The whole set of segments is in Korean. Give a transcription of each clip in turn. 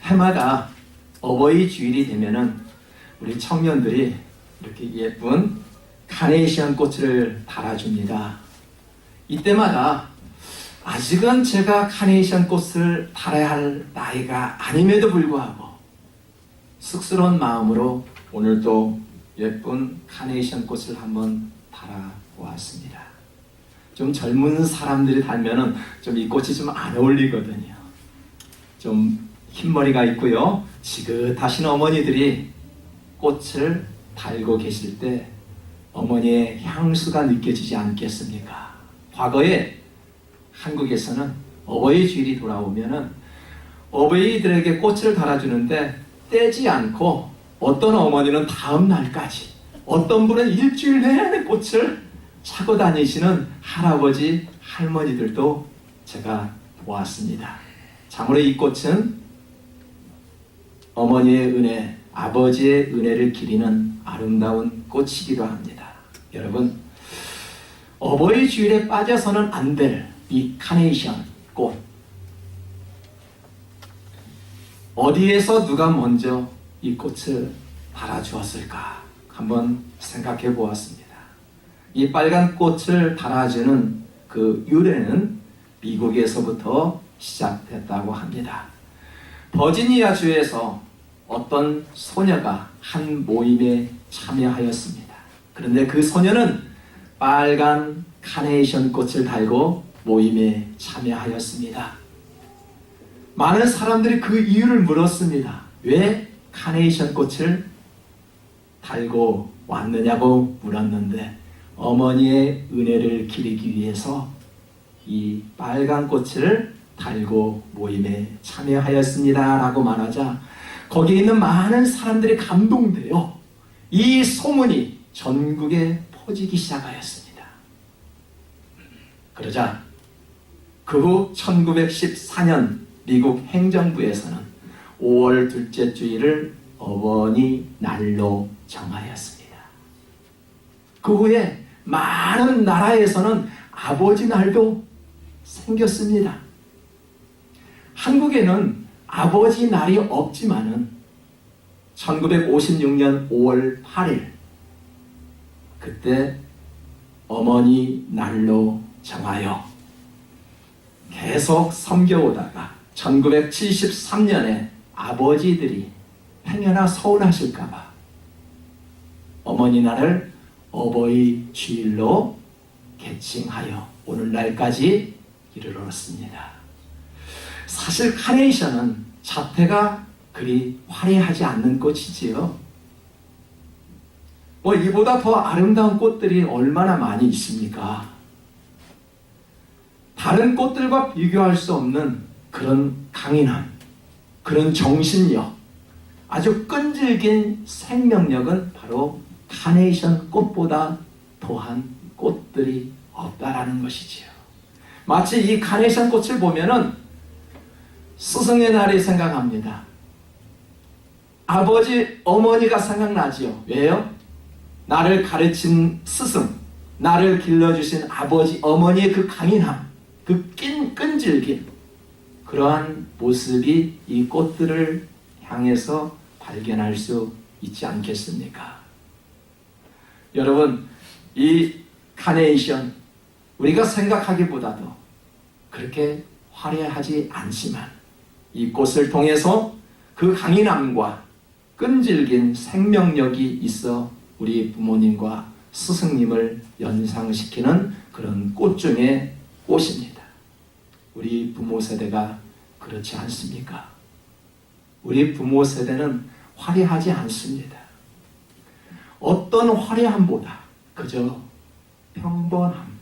해마다 어버이 주일이 되면은 우리 청년들이 이렇게 예쁜 카네이션 꽃을 달아줍니다. 이때마다 아직은 제가 카네이션 꽃을 달아야 할 나이가 아님에도 불구하고 쑥스러운 마음으로 오늘도 예쁜 카네이션 꽃을 한번 달아보았습니다. 좀 젊은 사람들이 달면은 좀 이 꽃이 좀 안 어울리거든요. 좀 흰머리가 있고요. 지긋하신 어머니들이 꽃을 달고 계실 때 어머니의 향수가 느껴지지 않겠습니까? 과거에 한국에서는 어버이 주일이 돌아오면은 어버이들에게 꽃을 달아주는데 떼지 않고 어떤 어머니는 다음 날까지, 어떤 분은 일주일 내내 꽃을 차고 다니시는 할아버지, 할머니들도 제가 보았습니다. 참으로 이 꽃은 어머니의 은혜, 아버지의 은혜를 기리는 아름다운 꽃이기도 합니다. 여러분, 어버이 주일에 빠져서는 안 될 이 카네이션 꽃, 어디에서 누가 먼저 이 꽃을 달아주었을까 한번 생각해 보았습니다. 이 빨간 꽃을 달아주는 그 유래는 미국에서부터 시작됐다고 합니다. 버지니아주에서 어떤 소녀가 한 모임에 참여하였습니다. 그런데 그 소녀는 빨간 카네이션 꽃을 달고 모임에 참여하였습니다. 많은 사람들이 그 이유를 물었습니다. 왜 카네이션 꽃을 달고 왔느냐고 물었는데 어머니의 은혜를 기리기 위해서 이 빨간 꽃을 달고 모임에 참여하였습니다 라고 말하자 거기에 있는 많은 사람들이 감동되어 이 소문이 전국에 퍼지기 시작하였습니다. 그러자 그 후 1914년 미국 행정부에서는 5월 둘째 주일을 어버이 날로 정하였습니다. 그 후에 많은 나라에서는 아버지 날도 생겼습니다. 한국에는 아버지 날이 없지만은 1956년 5월 8일 그때 어머니 날로 정하여 계속 섬겨오다가 1973년에 아버지들이 행여나 서운하실까봐 어머니 날을 어버이 주일로 개칭하여 오늘날까지 이르렀습니다. 사실 카네이션은 자태가 그리 화려하지 않는 꽃이지요. 이보다 더 아름다운 꽃들이 얼마나 많이 있습니까? 다른 꽃들과 비교할 수 없는 그런 강인함, 그런 정신력, 아주 끈질긴 생명력은 바로 카네이션 꽃보다 더한 꽃들이 없다라는 것이지요. 마치 이 카네이션 꽃을 보면은 스승의 날이 생각합니다. 아버지, 어머니가 생각나지요. 왜요? 나를 가르친 스승, 나를 길러주신 아버지, 어머니의 그 강인함, 그 끈질긴 그러한 모습이 이 꽃들을 향해서 발견할 수 있지 않겠습니까? 여러분, 이 카네이션 우리가 생각하기보다도 그렇게 화려하지 않지만 이 꽃을 통해서 그 강인함과 끈질긴 생명력이 있어 우리 부모님과 스승님을 연상시키는 그런 꽃 중에 꽃입니다. 우리 부모 세대가 그렇지 않습니까? 우리 부모 세대는 화려하지 않습니다. 어떤 화려함보다 그저 평범함,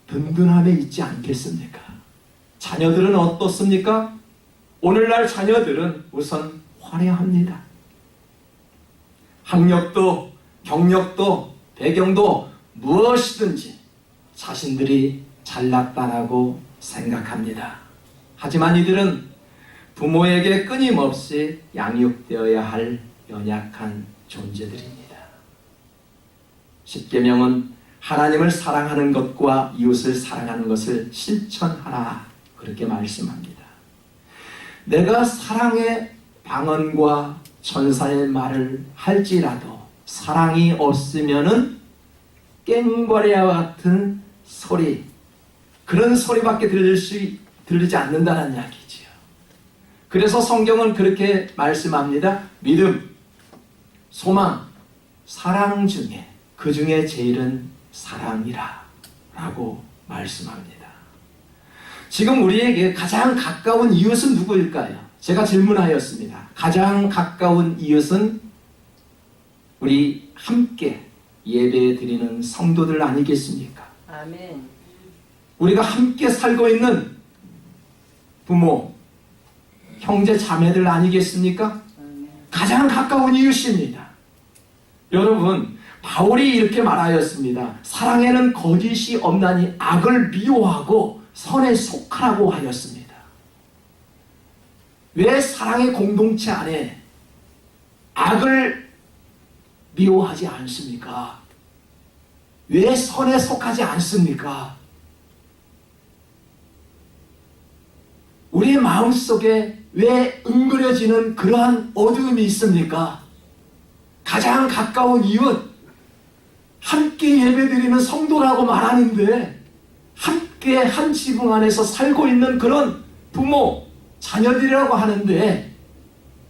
든든함에 있지 않겠습니까? 자녀들은 어떻습니까? 오늘날 자녀들은 우선 화려합니다. 학력도 경력도 배경도 무엇이든지 자신들이 잘났다라고 생각합니다. 하지만 이들은 부모에게 끊임없이 양육되어야 할 연약한 존재들입니다. 십계명은 하나님을 사랑하는 것과 이웃을 사랑하는 것을 실천하라 그렇게 말씀합니다. 내가 사랑의 방언과 천사의 말을 할지라도 사랑이 없으면은 꽹과리와 같은 소리, 그런 소리밖에 들리지 않는다는 이야기지요. 그래서 성경은 그렇게 말씀합니다. 믿음, 소망, 사랑 중에 그 중에 제일은 사랑이라 라고 말씀합니다. 지금 우리에게 가장 가까운 이웃은 누구일까요? 제가 질문하였습니다. 가장 가까운 이웃은 우리 함께 예배 드리는 성도들 아니겠습니까? 아멘. 우리가 함께 살고 있는 부모, 형제, 자매들 아니겠습니까? 아멘. 가장 가까운 이웃입니다. 여러분, 바울이 이렇게 말하였습니다. 사랑에는 거짓이 없나니 악을 미워하고 선에 속하라고 하였습니다. 왜 사랑의 공동체 안에 악을 미워하지 않습니까? 왜 선에 속하지 않습니까? 우리의 마음속에 왜 응그려지는 그러한 어두움이 있습니까? 가장 가까운 이웃, 함께 예배드리는 성도라고 말하는데 함께 한 지붕 안에서 살고 있는 그런 부모, 자녀들이라고 하는데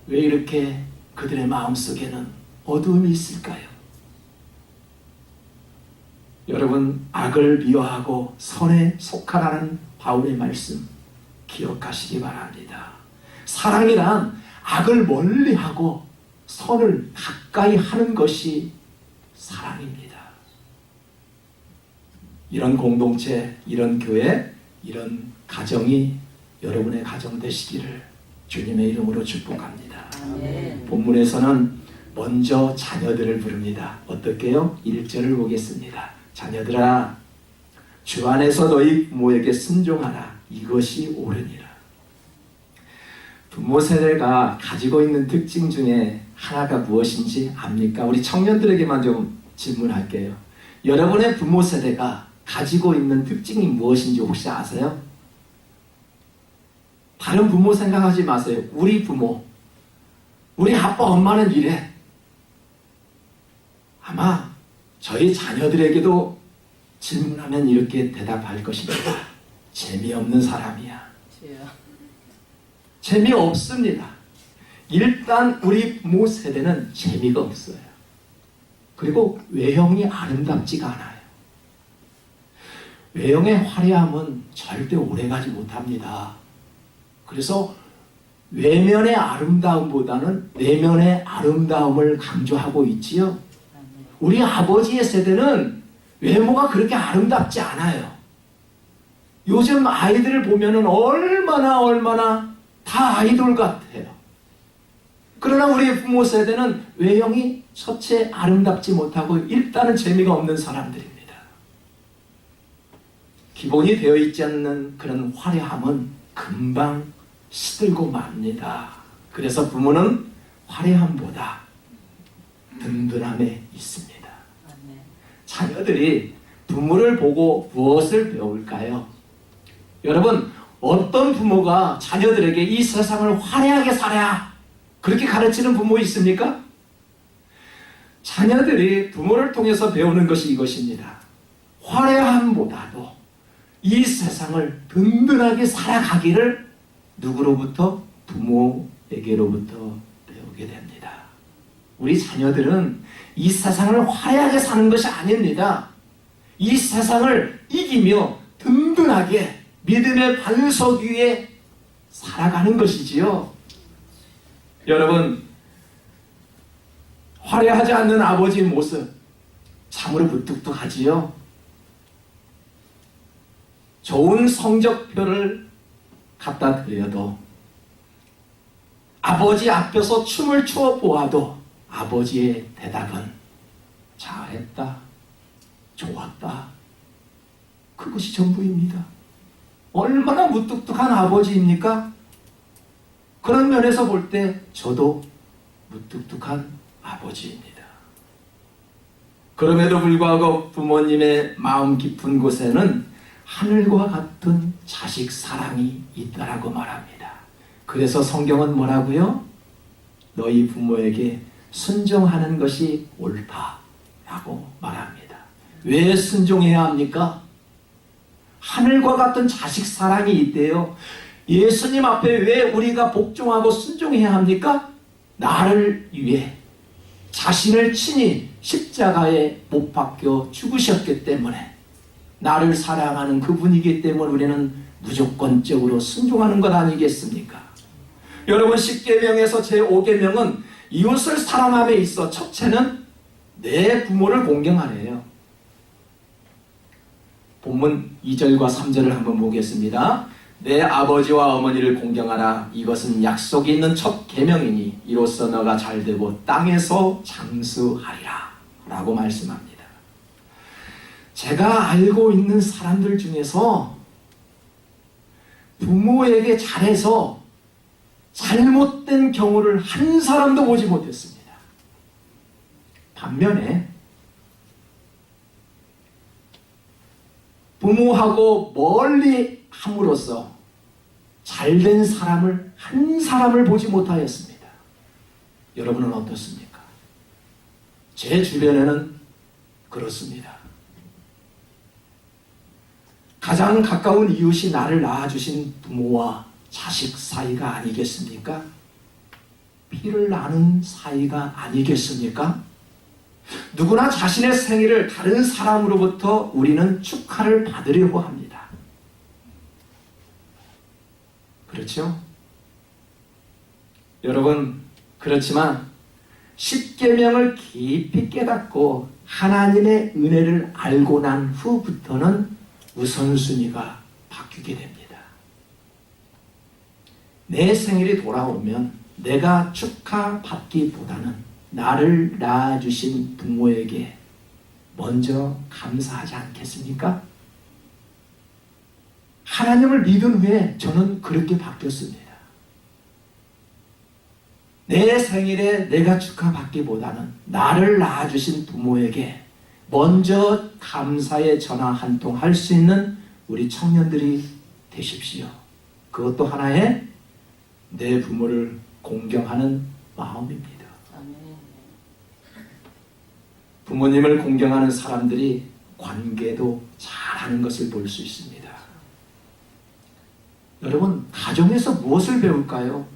왜 이렇게 그들의 마음속에는 어두움이 있을까요? 여러분, 악을 미워하고 선에 속하라는 바울의 말씀 기억하시기 바랍니다. 사랑이란 악을 멀리하고 선을 가까이 하는 것이 사랑입니다. 이런 공동체, 이런 교회, 이런 가정이 여러분의 가정 되시기를 주님의 이름으로 축복합니다. 아멘. 본문에서는 먼저 자녀들을 부릅니다. 어떻게요? 1절을 보겠습니다. 자녀들아, 주 안에서 너희 부모에게 순종하라. 이것이 옳으니라. 부모 세대가 가지고 있는 특징 중에 하나가 무엇인지 압니까? 우리 청년들에게만 좀 질문할게요. 여러분의 부모 세대가 가지고 있는 특징이 무엇인지 혹시 아세요? 다른 부모 생각하지 마세요. 우리 부모, 우리 아빠 엄마는 이래. 아마 저희 자녀들에게도 질문하면 이렇게 대답할 것입니다. 재미없는 사람이야. 주여. 재미없습니다. 일단 우리 부모 세대는 재미가 없어요. 그리고 외형이 아름답지가 않아요. 외형의 화려함은 절대 오래가지 못합니다. 그래서 외면의 아름다움보다는 내면의 아름다움을 강조하고 있지요. 우리 아버지의 세대는 외모가 그렇게 아름답지 않아요. 요즘 아이들을 보면은 얼마나 다 아이돌 같아요. 그러나 우리 부모 세대는 외형이 첫째 아름답지 못하고 일단은 재미가 없는 사람들입니다. 기본이 되어 있지 않는 그런 화려함은 금방 시들고 맙니다. 그래서 부모는 화려함보다 든든함에 있습니다. 자녀들이 부모를 보고 무엇을 배울까요? 여러분, 어떤 부모가 자녀들에게 이 세상을 화려하게 살아야 그렇게 가르치는 부모 있습니까? 자녀들이 부모를 통해서 배우는 것이 이것입니다. 화려함보다도 이 세상을 든든하게 살아가기를 누구로부터? 부모에게로부터 배우게 됩니다. 우리 자녀들은 이 세상을 화려하게 사는 것이 아닙니다. 이 세상을 이기며 든든하게 믿음의 반석 위에 살아가는 것이지요. 여러분, 화려하지 않는 아버지의 모습 참으로 무뚝뚝하지요. 좋은 성적표를 갖다 드려도 아버지 앞에서 춤을 추어 보아도 아버지의 대답은 잘했다, 좋았다, 그것이 전부입니다. 얼마나 무뚝뚝한 아버지입니까? 그런 면에서 볼 때 저도 무뚝뚝한 아버지입니다. 그럼에도 불구하고 부모님의 마음 깊은 곳에는 하늘과 같은 자식 사랑이 있다라고 말합니다. 그래서 성경은 뭐라고요? 너희 부모에게 순종하는 것이 옳다라고 말합니다. 왜 순종해야 합니까? 하늘과 같은 자식 사랑이 있대요. 예수님 앞에 왜 우리가 복종하고 순종해야 합니까? 나를 위해 자신을 친히 십자가에 못 박혀 죽으셨기 때문에, 나를 사랑하는 그분이기 때문에 우리는 무조건적으로 순종하는 것 아니겠습니까? 여러분, 10계명에서 제5계명은 이웃을 사랑함에 있어 첫째는 내 부모를 공경하래요. 본문 2절과 3절을 한번 보겠습니다. 내 아버지와 어머니를 공경하라. 이것은 약속이 있는 첫 계명이니 이로써 너가 잘되고 땅에서 장수하리라 라고 말씀합니다. 제가 알고 있는 사람들 중에서 부모에게 잘해서 잘못된 경우를 한 사람도 보지 못했습니다. 반면에 부모하고 멀리 함으로써 잘된 사람을 한 사람을 보지 못하였습니다. 여러분은 어떻습니까? 제 주변에는 그렇습니다. 가장 가까운 이웃이 나를 낳아주신 부모와 자식 사이가 아니겠습니까? 피를 나눈 사이가 아니겠습니까? 누구나 자신의 생일을 다른 사람으로부터 우리는 축하를 받으려고 합니다. 그렇죠? 여러분, 그렇지만 10계명을 깊이 깨닫고 하나님의 은혜를 알고 난 후부터는 우선순위가 바뀌게 됩니다. 내 생일이 돌아오면 내가 축하받기보다는 나를 낳아주신 부모에게 먼저 감사하지 않겠습니까? 하나님을 믿은 후에 저는 그렇게 바뀌었습니다. 내 생일에 내가 축하받기보다는 나를 낳아주신 부모에게 먼저 감사의 전화 한 통 할 수 있는 우리 청년들이 되십시오. 그것도 하나의 내 부모를 공경하는 마음입니다. 부모님을 공경하는 사람들이 관계도 잘하는 것을 볼 수 있습니다. 여러분, 가정에서 무엇을 배울까요?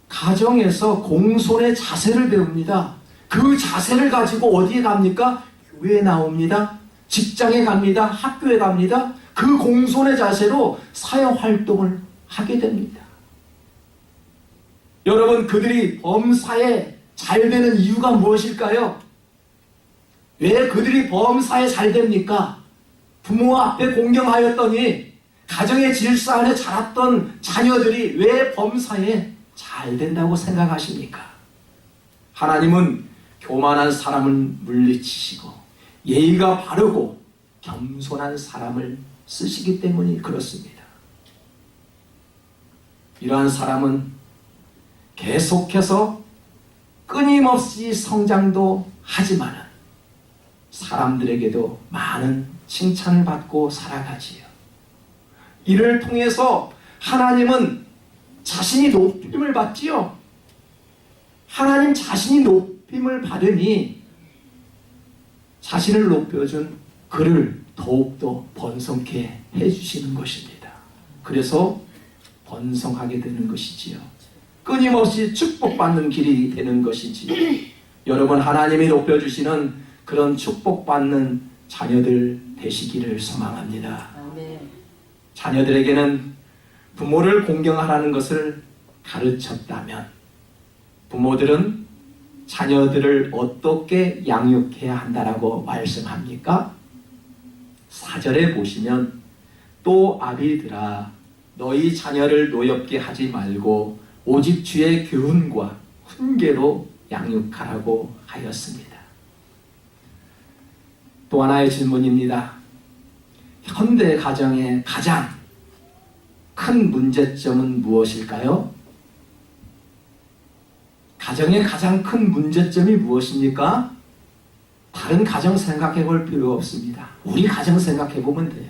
가정에서 공손의 자세를 배웁니다. 그 자세를 가지고 어디에 갑니까? 교회에 나옵니다. 직장에 갑니다. 학교에 갑니다. 그 공손의 자세로 사회활동을 하게 됩니다. 여러분, 그들이 범사에 잘 되는 이유가 무엇일까요? 왜 그들이 범사에 잘 됩니까? 부모 앞에 공경하였더니 가정의 질서 안에 자랐던 자녀들이 왜 범사에 잘 된다고 생각하십니까? 하나님은 교만한 사람을 물리치시고 예의가 바르고 겸손한 사람을 쓰시기 때문에 그렇습니다. 이러한 사람은 계속해서 끊임없이 성장도 하지만 사람들에게도 많은 칭찬을 받고 살아가지요. 이를 통해서 하나님은 자신이 높임을 받지요. 하나님 자신이 높임을 받으니 자신을 높여준 그를 더욱더 번성케 해주시는 것입니다. 그래서 번성하게 되는 것이지요. 끊임없이 축복받는 길이 되는 것이지요. 여러분, 하나님이 높여주시는 그런 축복받는 자녀들 되시기를 소망합니다. 자녀들에게는 부모를 공경하라는 것을 가르쳤다면 부모들은 자녀들을 어떻게 양육해야 한다라고 말씀합니까? 4절에 보시면 또 아비들아 너희 자녀를 노엽게 하지 말고 오직 주의 교훈과 훈계로 양육하라고 하였습니다. 또 하나의 질문입니다. 현대 가정의 가장 큰 문제점은 무엇일까요? 가정의 가장 큰 문제점이 무엇입니까? 다른 가정 생각해 볼 필요 없습니다. 우리 가정 생각해 보면 돼요.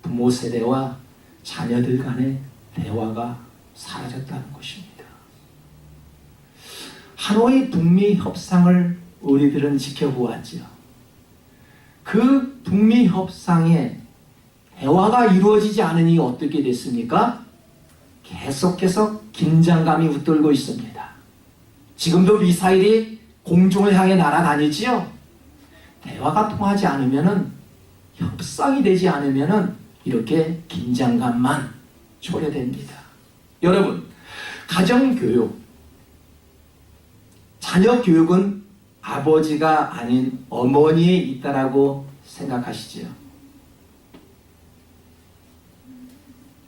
부모 세대와 자녀들 간의 대화가 사라졌다는 것입니다. 하노이 북미 협상을 우리들은 지켜보았지요. 그 북미 협상에 대화가 이루어지지 않으니 어떻게 됐습니까? 계속해서 긴장감이 웃돌고 있습니다. 지금도 미사일이 공중을 향해 날아다니지요. 대화가 통하지 않으면은, 협상이 되지 않으면은 이렇게 긴장감만 초래됩니다. 여러분, 가정교육, 자녀 교육은 아버지가 아닌 어머니에 있다라고 생각하시지요.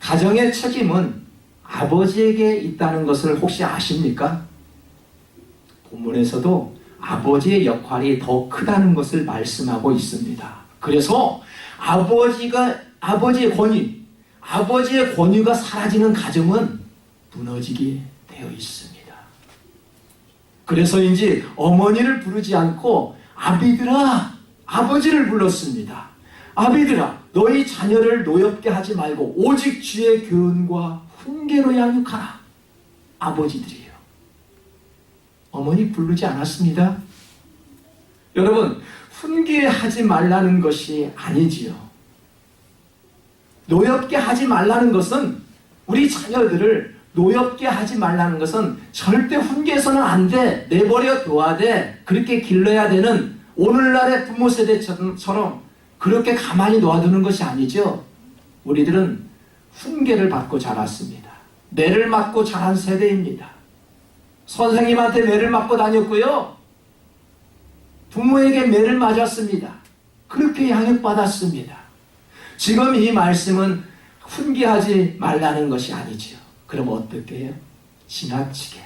가정의 책임은 아버지에게 있다는 것을 혹시 아십니까? 본문에서도 아버지의 역할이 더 크다는 것을 말씀하고 있습니다. 그래서 아버지의 권위가 사라지는 가정은 무너지게 되어 있습니다. 그래서인지 어머니를 부르지 않고 아비들아, 아버지를 불렀습니다. 아비들아, 너희 자녀를 노엽게 하지 말고 오직 주의 교훈과 훈계로 양육하라. 아버지들이에요. 어머니 부르지 않았습니다. 여러분, 훈계하지 말라는 것이 아니지요. 노엽게 하지 말라는 것은, 우리 자녀들을 노엽게 하지 말라는 것은 절대 훈계해서는 안 돼, 내버려 둬야 돼, 그렇게 길러야 되는 오늘날의 부모 세대처럼 그렇게 가만히 놓아두는 것이 아니죠. 우리들은 훈계를 받고 자랐습니다. 매를 맞고 자란 세대입니다. 선생님한테 매를 맞고 다녔고요. 부모에게 매를 맞았습니다. 그렇게 양육받았습니다. 지금 이 말씀은 훈계하지 말라는 것이 아니지요. 그럼 어떻게 해요? 지나치게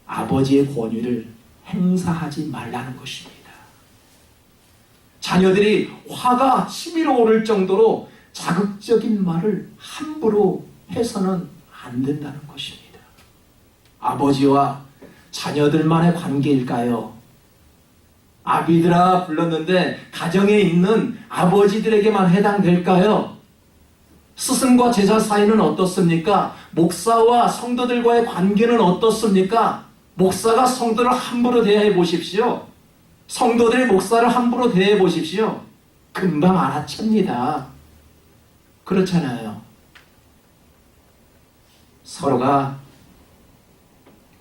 아버지의 권위를 행사하지 말라는 것입니다. 자녀들이 화가 치밀어 오를 정도로 자극적인 말을 함부로 해서는 안 된다는 것입니다. 아버지와 자녀들만의 관계일까요? 아비들아 불렀는데 가정에 있는 아버지들에게만 해당될까요? 스승과 제자 사이는 어떻습니까? 목사와 성도들과의 관계는 어떻습니까? 목사가 성도를 함부로 대해 보십시오. 성도들이 목사를 함부로 대해 보십시오. 금방 알아챕니다. 그렇잖아요. 서로가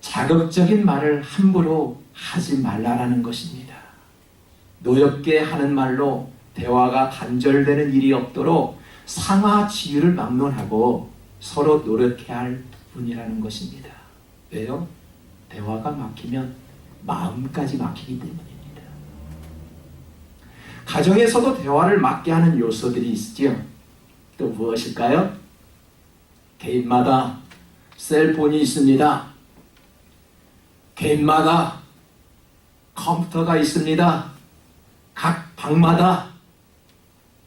자극적인 말을 함부로 하지 말라라는 것입니다. 노엽게 하는 말로 대화가 단절되는 일이 없도록 상하지유를 막론하고 서로 노력해야 할 뿐이라는 것입니다. 왜요? 대화가 막히면 마음까지 막히기 때문입니다. 가정에서도 대화를 막게 하는 요소들이 있죠. 또 무엇일까요? 개인마다 셀폰이 있습니다. 개인마다 컴퓨터가 있습니다. 각 방마다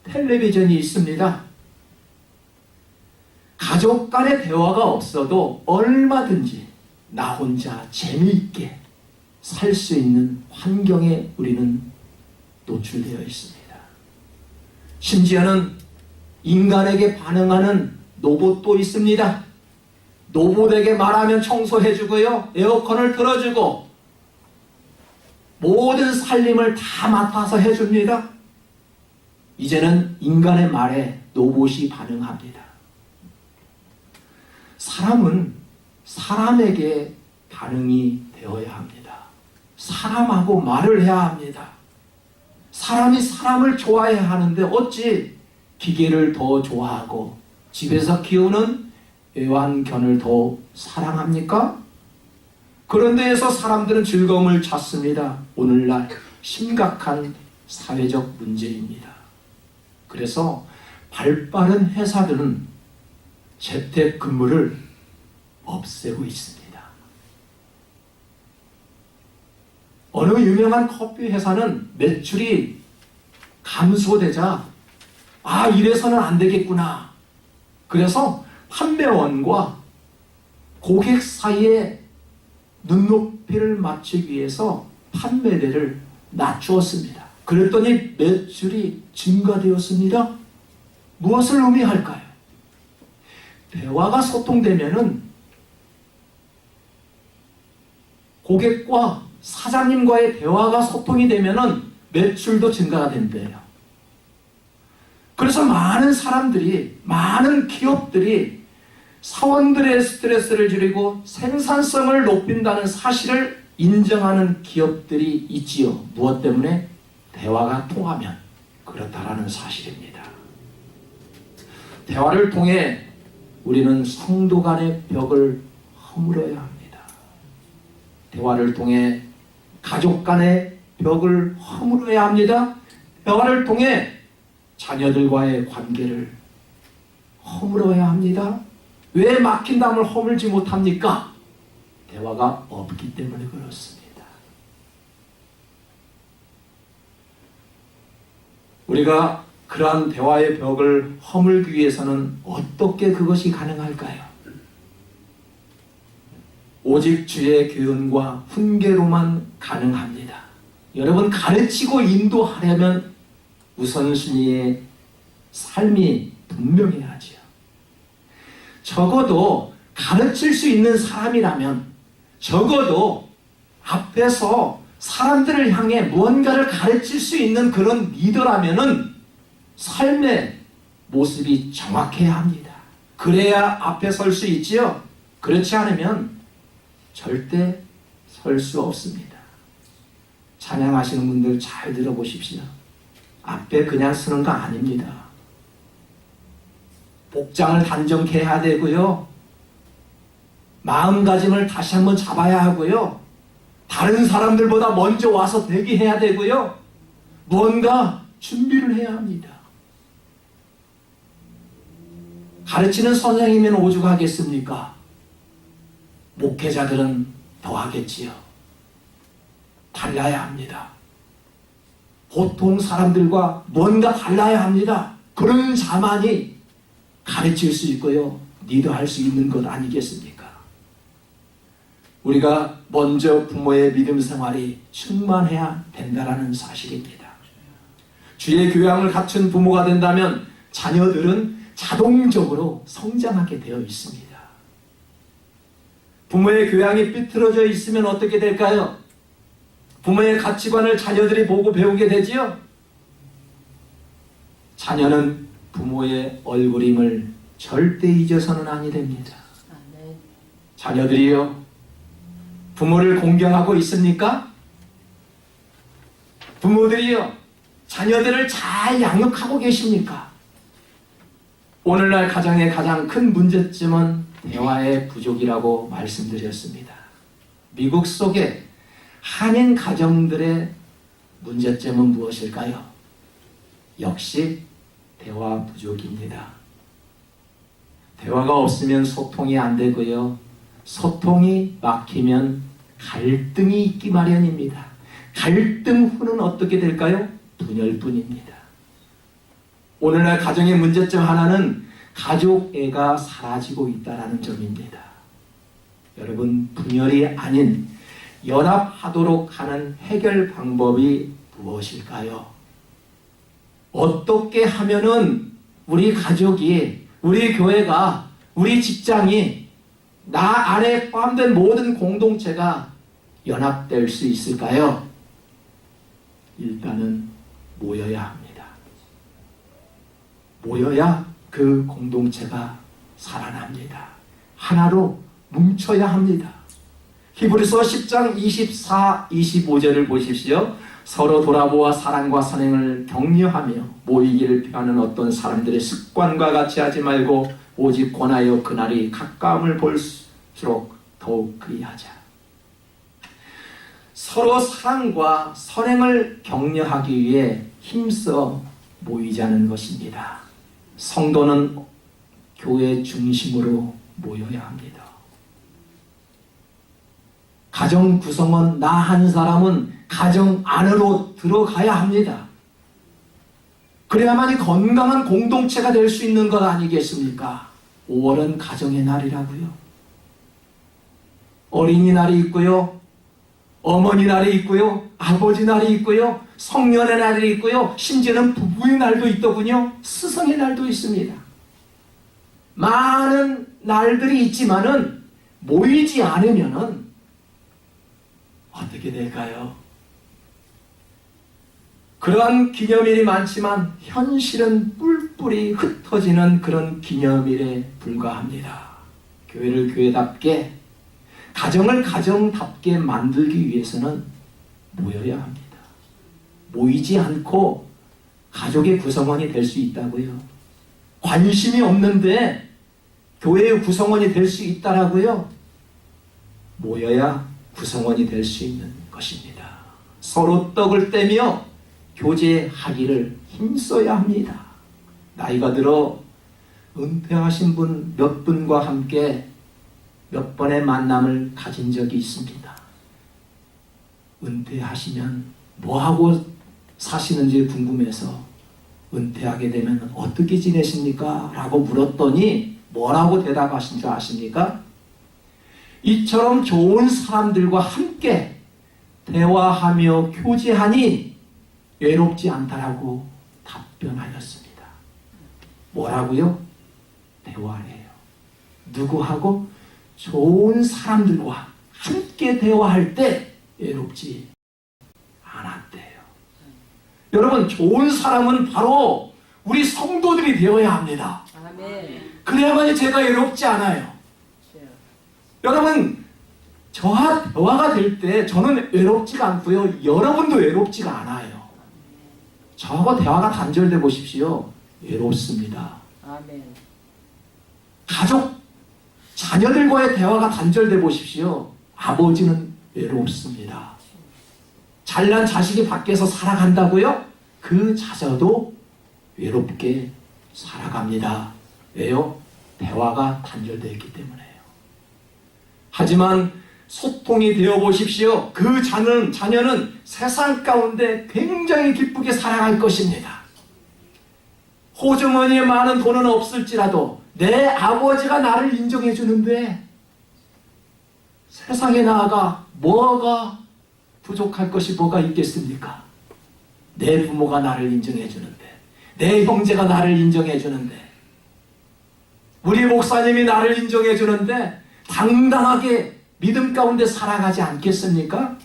텔레비전이 있습니다. 가족 간의 대화가 없어도 얼마든지 나 혼자 재미있게 살 수 있는 환경에 우리는 노출되어 있습니다. 심지어는 인간에게 반응하는 로봇도 있습니다. 로봇에게 말하면 청소해주고요, 에어컨을 틀어주고 모든 살림을 다 맡아서 해줍니다. 이제는 인간의 말에 로봇이 반응합니다. 사람은 사람에게 반응이 되어야 합니다. 사람하고 말을 해야 합니다. 사람이 사람을 좋아해야 하는데 어찌 기계를 더 좋아하고 집에서 키우는 애완견을 더 사랑합니까? 그런 데에서 사람들은 즐거움을 찾습니다. 오늘날 심각한 사회적 문제입니다. 그래서 발빠른 회사들은 재택근무를 없애고 있습니다. 어느 유명한 커피 회사는 매출이 감소되자 이래서는 안 되겠구나. 그래서 판매원과 고객 사이에 눈높이를 맞추기 위해서 판매대를 낮추었습니다. 그랬더니 매출이 증가되었습니다. 무엇을 의미할까요? 대화가 소통되면은 고객과 사장님과의 대화가 소통이 되면은 매출도 증가가 된대요. 그래서 많은 사람들이, 많은 기업들이 사원들의 스트레스를 줄이고 생산성을 높인다는 사실을 인정하는 기업들이 있지요. 무엇 때문에? 대화가 통하면 그렇다라는 사실입니다. 대화를 통해 우리는 성도 간의 벽을 허물어야 합니다. 대화를 통해 가족 간의 벽을 허물어야 합니다. 대화를 통해 자녀들과의 관계를 허물어야 합니다. 왜 막힌 담을 허물지 못합니까? 대화가 없기 때문에 그렇습니다. 우리가 그러한 대화의 벽을 허물기 위해서는 어떻게 그것이 가능할까요? 오직 주의 교훈과 훈계로만 가능합니다. 여러분, 가르치고 인도하려면 우선순위의 삶이 분명해야지요. 적어도 가르칠 수 있는 사람이라면, 적어도 앞에서 사람들을 향해 무언가를 가르칠 수 있는 그런 리더라면은 삶의 모습이 정확해야 합니다. 그래야 앞에 설 수 있지요. 그렇지 않으면 절대 설 수 없습니다. 찬양하시는 분들 잘 들어보십시오. 앞에 그냥 서는 거 아닙니다. 복장을 단정케 해야 되고요. 마음가짐을 다시 한번 잡아야 하고요. 다른 사람들보다 먼저 와서 대기해야 되고요. 뭔가 준비를 해야 합니다. 가르치는 선생님은 오죽하겠습니까? 목회자들은 더 하겠지요. 달라야 합니다. 보통 사람들과 뭔가 달라야 합니다. 그런 자만이 가르칠 수 있고요. 리더할 수 있는 것 아니겠습니까? 우리가 먼저 부모의 믿음 생활이 충만해야 된다는 사실입니다. 주의 교양을 갖춘 부모가 된다면 자녀들은 자동적으로 성장하게 되어 있습니다. 부모의 교양이 삐뚤어져 있으면 어떻게 될까요? 부모의 가치관을 자녀들이 보고 배우게 되지요? 자녀는 부모의 얼굴임을 절대 잊어서는 아니 됩니다. 자녀들이요, 부모를 공경하고 있습니까? 부모들이요, 자녀들을 잘 양육하고 계십니까? 오늘날 가정의 가장 큰 문제점은 대화의 부족이라고 말씀드렸습니다. 미국 속의 한인 가정들의 문제점은 무엇일까요? 역시 대화 부족입니다. 대화가 없으면 소통이 안 되고요. 소통이 막히면 갈등이 있기 마련입니다. 갈등 후는 어떻게 될까요? 분열뿐입니다. 오늘날 가정의 문제점 하나는 가족애가 사라지고 있다는 점입니다. 여러분, 분열이 아닌 연합하도록 하는 해결 방법이 무엇일까요? 어떻게 하면은 우리 가족이, 우리 교회가, 우리 직장이, 나 안에 포함된 모든 공동체가 연합될 수 있을까요? 일단은 모여야 합니다. 모여야 그 공동체가 살아납니다. 하나로 뭉쳐야 합니다. 히브리서 10장 24, 25절을 보십시오. 서로 돌아보아 사랑과 선행을 격려하며 모이기를 피하는 어떤 사람들의 습관과 같이 하지 말고 오직 권하여 그날이 가까움을 볼수록 더욱 그리하자. 서로 사랑과 선행을 격려하기 위해 힘써 모이자는 것입니다. 성도는 교회 중심으로 모여야 합니다. 가정 구성원 나 한 사람은 가정 안으로 들어가야 합니다. 그래야만이 건강한 공동체가 될 수 있는 것 아니겠습니까? 5월은 가정의 날이라고요. 어린이날이 있고요. 어머니날이 있고요. 아버지날이 있고요. 성년의 날이 있고요. 심지어는 부부의 날도 있더군요. 스승의 날도 있습니다. 많은 날들이 있지만은 모이지 않으면은 어떻게 될까요? 그러한 기념일이 많지만 현실은 뿔뿔이 흩어지는 그런 기념일에 불과합니다. 교회를 교회답게, 가정을 가정답게 만들기 위해서는 모여야 합니다. 모이지 않고 가족의 구성원이 될 수 있다고요? 관심이 없는데 교회의 구성원이 될 수 있다라고요? 모여야 구성원이 될 수 있는 것입니다. 서로 떡을 떼며 교제하기를 힘써야 합니다. 나이가 들어 은퇴하신 분 몇 분과 함께 몇 번의 만남을 가진 적이 있습니다. 은퇴하시면 뭐하고 사시는지 궁금해서 은퇴하게 되면 어떻게 지내십니까? 라고 물었더니 뭐라고 대답하신 줄 아십니까? 이처럼 좋은 사람들과 함께 대화하며 교제하니 외롭지 않다라고 답변하였습니다. 뭐라고요? 대화해요. 누구하고? 좋은 사람들과 함께 대화할 때 외롭지 않았대요. 여러분, 좋은 사람은 바로 우리 성도들이 되어야 합니다. 아멘. 그래야만이 제가 외롭지 않아요. 여러분, 저와 대화가 될 때 저는 외롭지가 않고요. 여러분도 외롭지가 않아요. 저하고 대화가 단절돼 보십시오. 외롭습니다. 아멘. 가족, 자녀들과의 대화가 단절돼 보십시오. 아버지는 외롭습니다. 잘난 자식이 밖에서 살아간다고요? 그 자녀도 외롭게 살아갑니다. 왜요? 대화가 단절되어 있기 때문에요. 하지만 소통이 되어 보십시오. 그 자녀는 세상 가운데 굉장히 기쁘게 살아갈 것입니다. 호주머니에 많은 돈은 없을지라도 내 아버지가 나를 인정해 주는데 세상에 나아가 뭐가 부족할 것이 뭐가 있겠습니까? 내 부모가 나를 인정해 주는데, 내 형제가 나를 인정해 주는데, 우리 목사님이 나를 인정해 주는데 당당하게 믿음 가운데 살아가지 않겠습니까?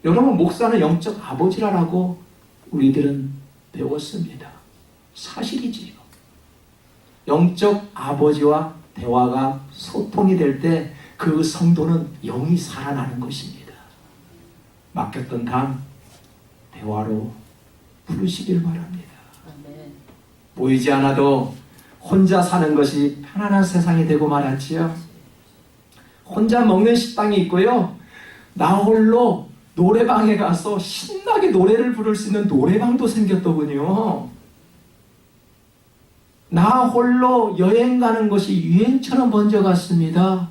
여러분, 목사는 영적 아버지라고 우리들은 배웠습니다. 사실이지요. 영적 아버지와 대화가 소통이 될 때 그 성도는 영이 살아나는 것입니다. 맡겼던 당 대화로 부르시길 바랍니다. 아멘. 보이지 않아도 혼자 사는 것이 편안한 세상이 되고 말았지요. 혼자 먹는 식당이 있고요. 나 홀로 노래방에 가서 신나게 노래를 부를 수 있는 노래방도 생겼더군요. 나 홀로 여행 가는 것이 유행처럼 번져갔습니다.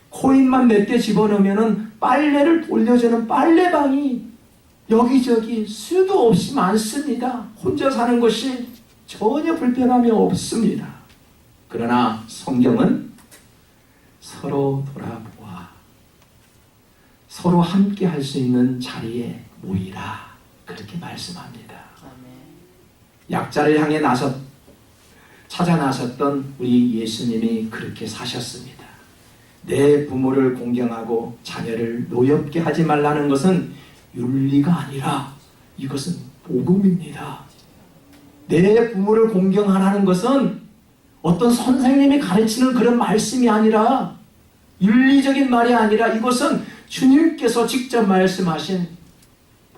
코인만 몇 개 집어넣으면 빨래를 돌려주는 빨래방이 여기저기 수도 없이 많습니다. 혼자 사는 것이 전혀 불편함이 없습니다. 그러나 성경은 서로 돌아보아 서로 함께 할 수 있는 자리에 모이라, 그렇게 말씀합니다. 아멘. 약자를 향해 찾아 나섰던 우리 예수님이 그렇게 사셨습니다. 내 부모를 공경하고 자녀를 노엽게 하지 말라는 것은 윤리가 아니라 이것은 복음입니다. 내 부모를 공경하라는 것은 어떤 선생님이 가르치는 그런 말씀이 아니라, 윤리적인 말이 아니라 이것은 주님께서 직접 말씀하신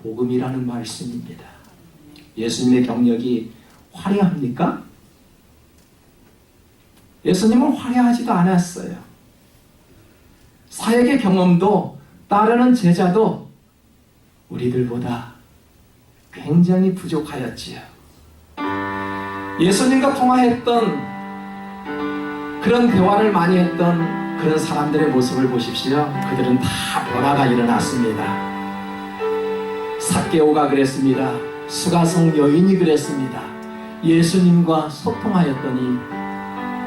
복음이라는 말씀입니다. 예수님의 경력이 화려합니까? 예수님은 화려하지도 않았어요. 사역의 경험도 따르는 제자도 우리들보다 굉장히 부족하였지요. 예수님과 통화했던, 그런 대화를 많이 했던 그런 사람들의 모습을 보십시오. 그들은 다 변화가 일어났습니다. 삭개오가 그랬습니다. 수가성 여인이 그랬습니다. 예수님과 소통하였더니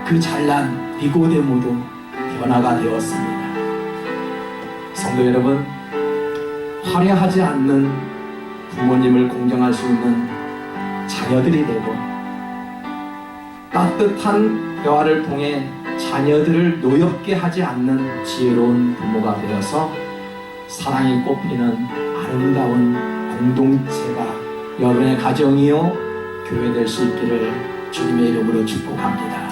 그 잘난 니고데모도 변화가 되었습니다. 성도 여러분, 화려하지 않는 부모님을 공경할 수 있는 자녀들이 되고 따뜻한 대화를 통해 자녀들을 노엽게 하지 않는 지혜로운 부모가 되어서 사랑이 꽃피는 아름다운 공동체가 여러분의 가정이요 교회 될 수 있기를 주님의 이름으로 축복합니다.